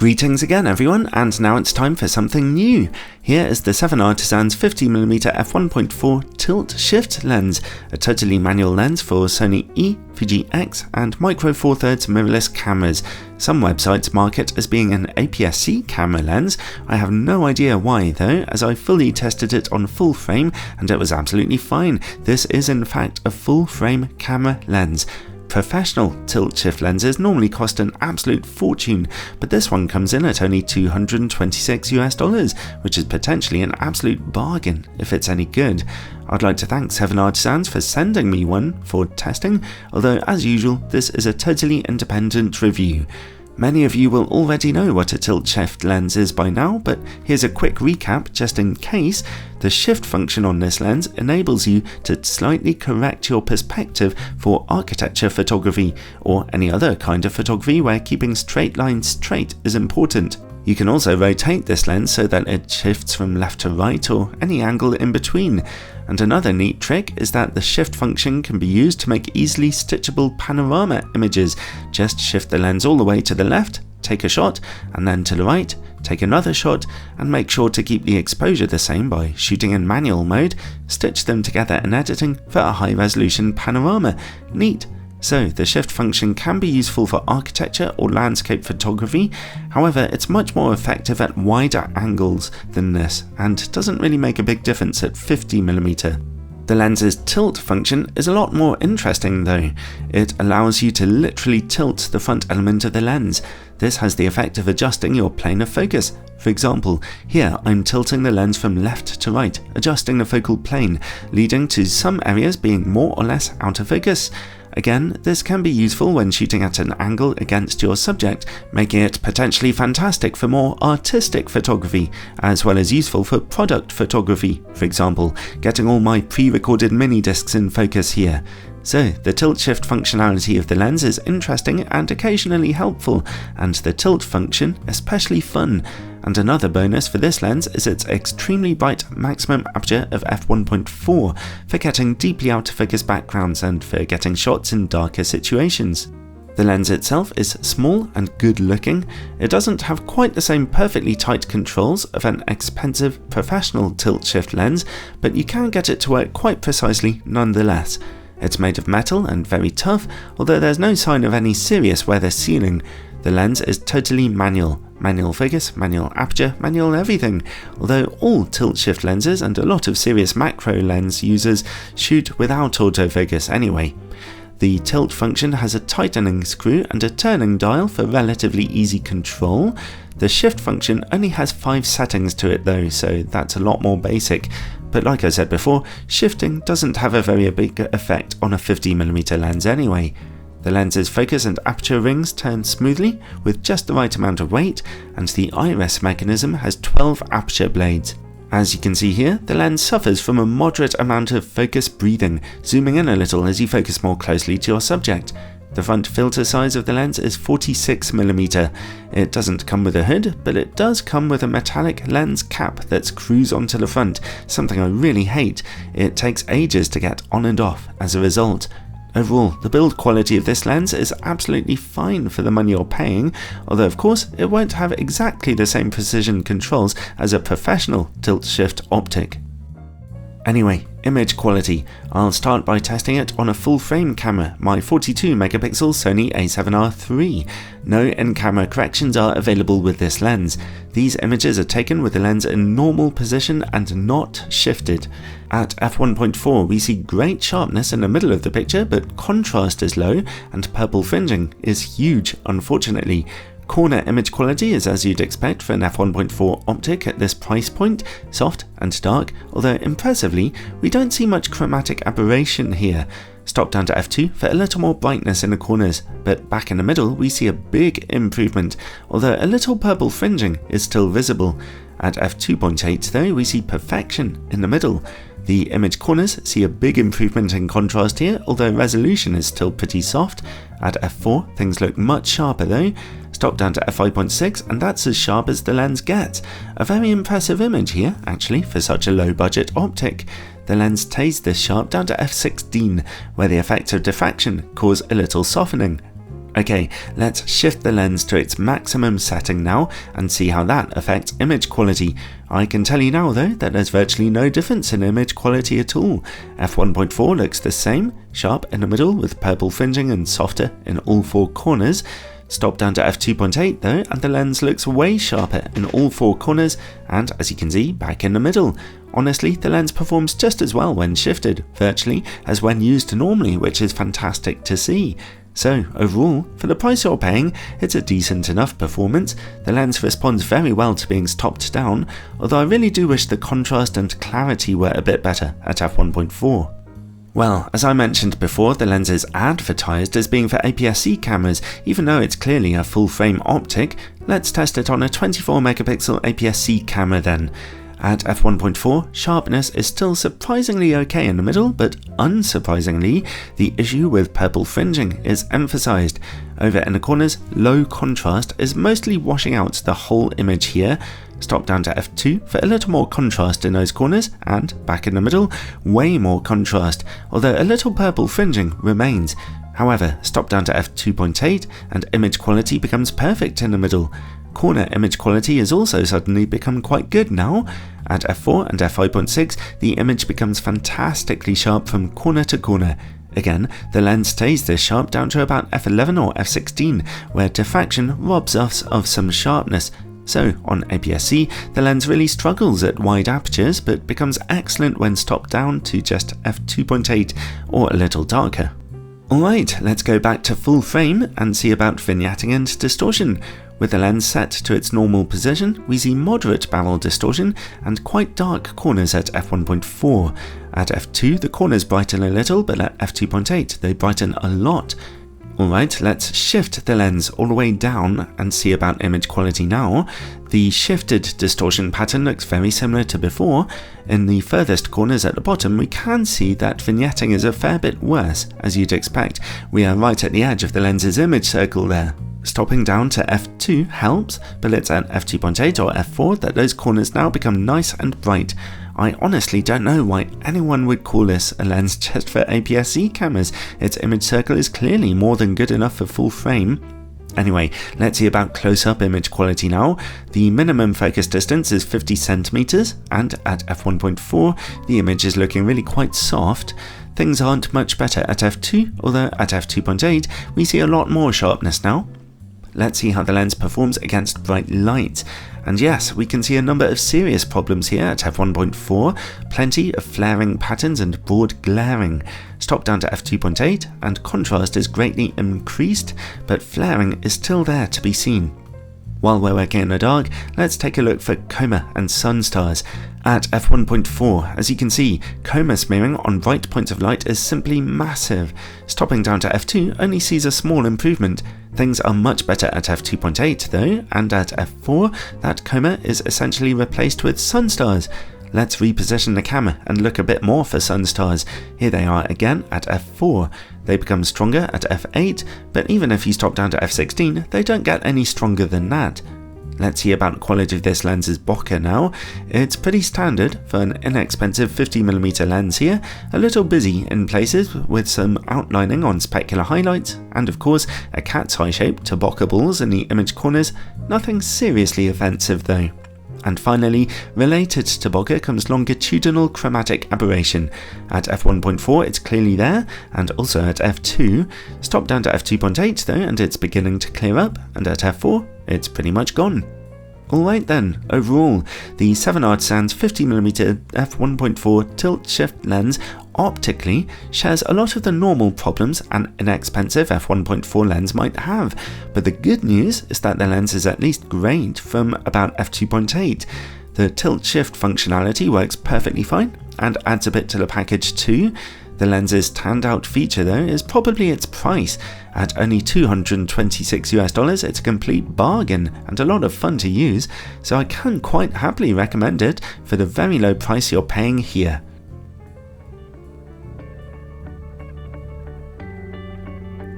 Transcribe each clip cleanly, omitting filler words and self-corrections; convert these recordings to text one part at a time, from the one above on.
Greetings again everyone, and now it's time for something new. Here is the 7Artisans 50mm f1.4 tilt shift lens, a totally manual lens for Sony E, Fuji X and Micro Four Thirds mirrorless cameras. Some websites mark it as being an APS-C camera lens. I have no idea why though, as I fully tested it on full frame and it was absolutely fine. This is in fact a full frame camera lens. Professional tilt shift lenses normally cost an absolute fortune, but this one comes in at only $226 US, which is potentially an absolute bargain if it's any good. I'd like to thank 7Artisans for sending me one for testing, although as usual this is a totally independent review. Many of you will already know what a tilt shift lens is by now, but here's a quick recap just in case. The shift function on this lens enables you to slightly correct your perspective for architecture photography or any other kind of photography where keeping straight lines straight is important. You can also rotate this lens so that it shifts from left to right or any angle in between. And another neat trick is that the shift function can be used to make easily stitchable panorama images. Just shift the lens all the way to the left, take a shot, and then to the right, take another shot, and make sure to keep the exposure the same by shooting in manual mode, stitch them together in editing for a high resolution panorama. Neat! So the shift function can be useful for architecture or landscape photography, however it's much more effective at wider angles than this and doesn't really make a big difference at 50mm. The lens's tilt function is a lot more interesting though. It allows you to literally tilt the front element of the lens. This has the effect of adjusting your plane of focus. For example, here I'm tilting the lens from left to right, adjusting the focal plane, leading to some areas being more or less out of focus. Again, this can be useful when shooting at an angle against your subject, making it potentially fantastic for more artistic photography, as well as useful for product photography, for example, getting all my pre-recorded mini discs in focus here. So, the tilt shift functionality of the lens is interesting and occasionally helpful, and the tilt function especially fun. And another bonus for this lens is its extremely bright maximum aperture of f1.4 for getting deeply out of focus backgrounds and for getting shots in darker situations. The lens itself is small and good looking. It doesn't have quite the same perfectly tight controls of an expensive professional tilt shift lens, but you can get it to work quite precisely nonetheless. It's made of metal and very tough, although there's no sign of any serious weather sealing. The lens is totally manual. Manual focus, manual aperture, manual everything, although all tilt shift lenses and a lot of serious macro lens users shoot without autofocus anyway. The tilt function has a tightening screw and a turning dial for relatively easy control. The shift function only has 5 settings to it though, so that's a lot more basic. But like I said before, shifting doesn't have a very big effect on a 50mm lens anyway. The lens's focus and aperture rings turn smoothly with just the right amount of weight, and the iris mechanism has 12 aperture blades. As you can see here, the lens suffers from a moderate amount of focus breathing, zooming in a little as you focus more closely to your subject. The front filter size of the lens is 46mm. It doesn't come with a hood, but it does come with a metallic lens cap that screws onto the front, something I really hate. It takes ages to get on and off as a result. Overall, the build quality of this lens is absolutely fine for the money you're paying, although of course it won't have exactly the same precision controls as a professional tilt-shift optic. Anyway, image quality. I'll start by testing it on a full frame camera, my 42MP Sony a7R III. No in-camera corrections are available with this lens. These images are taken with the lens in normal position and not shifted. At f1.4 we see great sharpness in the middle of the picture, but contrast is low and purple fringing is huge unfortunately. Corner image quality is as you'd expect for an f1.4 optic at this price point, soft and dark, although impressively we don't see much chromatic aberration here. Stop down to f2 for a little more brightness in the corners, but back in the middle we see a big improvement, although a little purple fringing is still visible. At f2.8 though we see perfection in the middle. The image corners see a big improvement in contrast here, although resolution is still pretty soft. At f4 things look much sharper though. Stop down to f5.6 and that's as sharp as the lens gets. A very impressive image here actually for such a low budget optic. The lens stays this sharp down to f16, where the effects of diffraction cause a little softening. Okay, let's shift the lens to its maximum setting now and see how that affects image quality. I can tell you now though that there's virtually no difference in image quality at all. f1.4 looks the same, sharp in the middle with purple fringing and softer in all four corners. Stop down to f2.8 though and the lens looks way sharper in all four corners and, as you can see, back in the middle. Honestly, the lens performs just as well when shifted, virtually, as when used normally, which is fantastic to see. So, overall, for the price you're paying, it's a decent enough performance. The lens responds very well to being topped down, although I really do wish the contrast and clarity were a bit better at f1.4. Well, as I mentioned before, the lens is advertised as being for APS-C cameras, even though it's clearly a full-frame optic. Let's test it on a 24 megapixel APS-C camera then. At f1.4, sharpness is still surprisingly okay in the middle, but unsurprisingly, the issue with purple fringing is emphasized. Over in the corners, low contrast is mostly washing out the whole image here. Stop down to f2 for a little more contrast in those corners, and back in the middle, way more contrast, although a little purple fringing remains. However, stop down to f2.8 and image quality becomes perfect in the middle. Corner image quality has also suddenly become quite good now. At f4 and f5.6, the image becomes fantastically sharp from corner to corner. Again, the lens stays this sharp down to about f11 or f16, where diffraction robs us of some sharpness. So, on APS-C, the lens really struggles at wide apertures, but becomes excellent when stopped down to just f2.8 or a little darker. Alright, let's go back to full frame and see about vignetting and distortion. With the lens set to its normal position, we see moderate barrel distortion and quite dark corners at f1.4. At f2, the corners brighten a little, but at f2.8, they brighten a lot. Alright, let's shift the lens all the way down and see about image quality now. The shifted distortion pattern looks very similar to before. In the furthest corners at the bottom, we can see that vignetting is a fair bit worse, as you'd expect. We are right at the edge of the lens's image circle there. Stopping down to f2 helps, but it's at f2.8 or f4 that those corners now become nice and bright. I honestly don't know why anyone would call this a lens just for APS-C cameras. Its image circle is clearly more than good enough for full frame. Anyway, let's see about close-up image quality now. The minimum focus distance is 50 centimeters, and at f1.4, the image is looking really quite soft. Things aren't much better at f2, although at f2.8, we see a lot more sharpness now. Let's see how the lens performs against bright light. And yes, we can see a number of serious problems here at f1.4, plenty of flaring patterns and broad glaring. Stop down to f2.8 and contrast is greatly increased, but flaring is still there to be seen. While we're working in the dark, let's take a look for coma and sun stars. At f1.4, as you can see, coma smearing on bright points of light is simply massive. Stopping down to f2 only sees a small improvement. Things are much better at f2.8 though, and at f4, that coma is essentially replaced with sun stars. Let's reposition the camera and look a bit more for sun stars. Here they are again at f4. They become stronger at f8, but even if you stop down to f16, they don't get any stronger than that. Let's see about the quality of this lens's bokeh now. It's pretty standard for an inexpensive 50mm lens here, a little busy in places with some outlining on specular highlights, and of course a cat's eye shape to bokeh balls in the image corners. Nothing seriously offensive though. And finally, related to bokeh comes longitudinal chromatic aberration. At f1.4 it's clearly there, and also at f2. Stop down to f2.8 though and it's beginning to clear up, and at f4 it's pretty much gone. Alright then, overall, the 7Artisans 50mm f1.4 tilt shift lens optically shares a lot of the normal problems an inexpensive f1.4 lens might have, but the good news is that the lens is at least great from about f2.8. The tilt shift functionality works perfectly fine and adds a bit to the package too. The lens's standout feature though is probably its price. At only $226 it's a complete bargain and a lot of fun to use, so I can quite happily recommend it for the very low price you're paying here.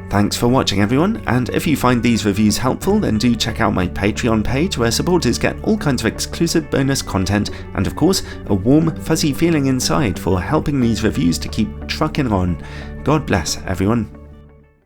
Thanks for watching everyone, and if you find these reviews helpful then do check out my Patreon page where supporters get all kinds of exclusive bonus content and of course a warm fuzzy feeling inside for helping these reviews to keep trucking on. God bless everyone.